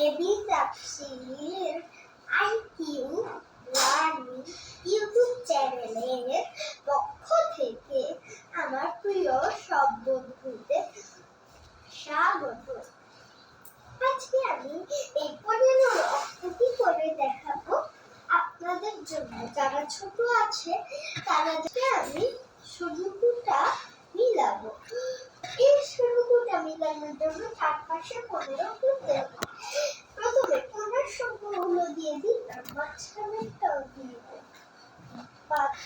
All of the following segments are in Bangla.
এবি তাফসীর আইকিউ লার্নিং ইউটিউব চ্যানেলের পক্ষ থেকে আমার প্রিয় সব বন্ধুদের স্বাগত। আজকে আমি এই 15 অক্ষরটি করে দেখাবো আপনাদের জন্য। যারা ছোট আছে তারা আমি শুরুটা মিলাবো। এই শুরুটা মিলানোর জন্য চারপাশে 15 করতে হবে। প্রথমে 15 সংখ্যাগুলো দিয়ে দিই, তার মাঝখানেরটাও দিয়ে দিই। 5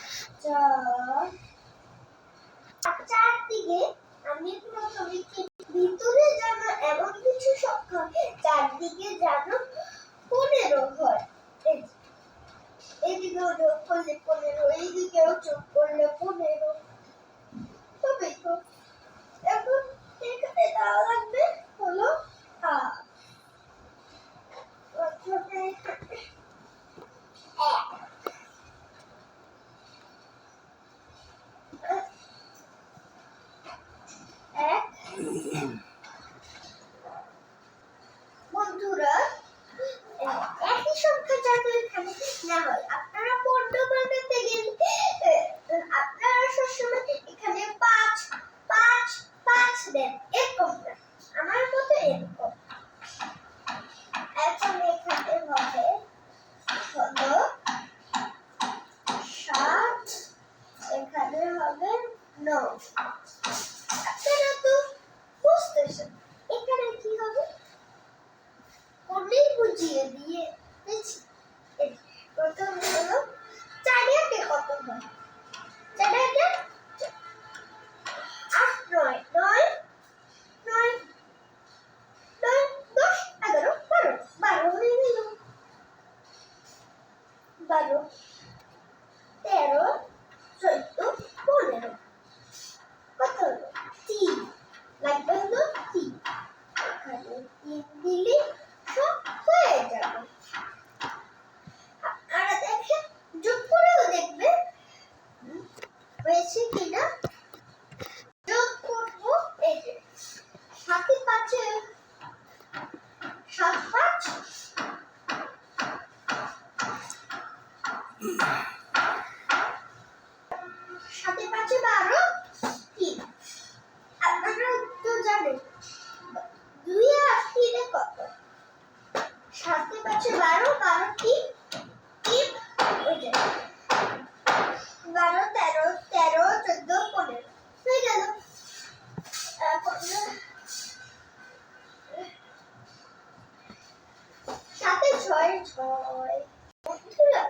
চারদিকে আমি প্রথমে ভিতরে যেন এমন কিছু সংখ্যা চারদিকে যেন 15 হয়। এইদিকেও যোগ করলে 15, এইদিকেও যোগ করলে 15। তবে তো এখন এখানে দেওয়া লাগবে হলো বন্ধুরা, একই সংখ্যা যাতে এখানে না হয়, আপনারা পণ্য বানাতে গেলে আপনারা সবসময় এখানে 5 5 5 দেন, এরকম না, আমার মতো এরকম। এখন এখানে হবে হলো 7, এখানে হবে 9। আপনারা তো বুঝতেছেন এখানে কি হবে, অনেক বুঝিয়ে দিয়ে দিচ্ছি। প্রথম হলো 4 এ কত হয়, 4 এ 8 9 9 9 9 10 11 12 12 হয়ে গেল। 12 13 14 15 কত হলো 3 লাগবে হলো 3। এখানে 3 দিলে সব হয়ে যাবে। আপনারা দেখেন, যোগ করেও দেখবে হয়েছে কিনা। যোগ করবো, এই যে 7 এ 5 এ 7 5 7 এ 5 এ 12 3। আপনারা তো জানেন 2 আর 3 এ কত, 7 এ 5 এ 12 12 3 3 ওই যে 12 13 13 14 15 হয়ে গেল। এখন 7 এ 6 6। বন্ধুরা,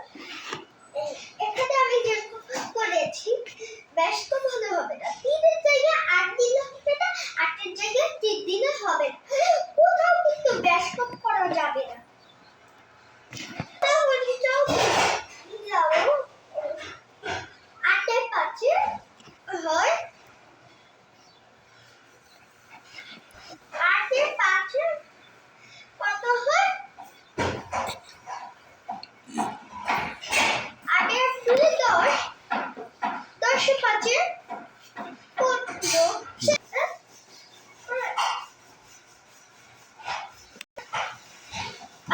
এখানে আমি যে করেছি বেশ তো ভালো হবে না। 3 এর জায়গায় 8 দিলে হবে না, 8 এর জায়গায় 3 দিলে হবে না। কোথাও কিন্তু বেশ কম করা যাবে না। তাহলে যাও 8 এর 5 এ হয় 8 এর 5 এ কত হয়, 8 এর 2 10 10 এর 5 এ 15।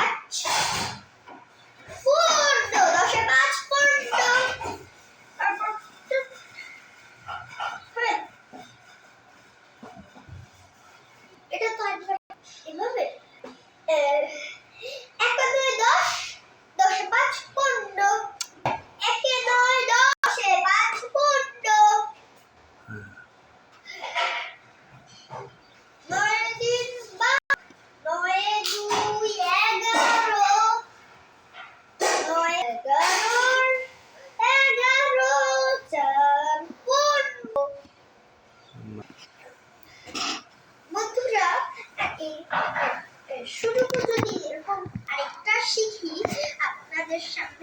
আচ্ছা 15 10 এর 5 15। তারপর এটা তো এভাবে 1 9 10 10 এ 5 15। 1 এ 9 10 এ 5 15। 9 এ 3 12 9 এ 2 11 9 এ 11 11 4 15। বন্ধুরা, শুরু যদি এরকম আরেকটা শিখি আপনাদের সামনে।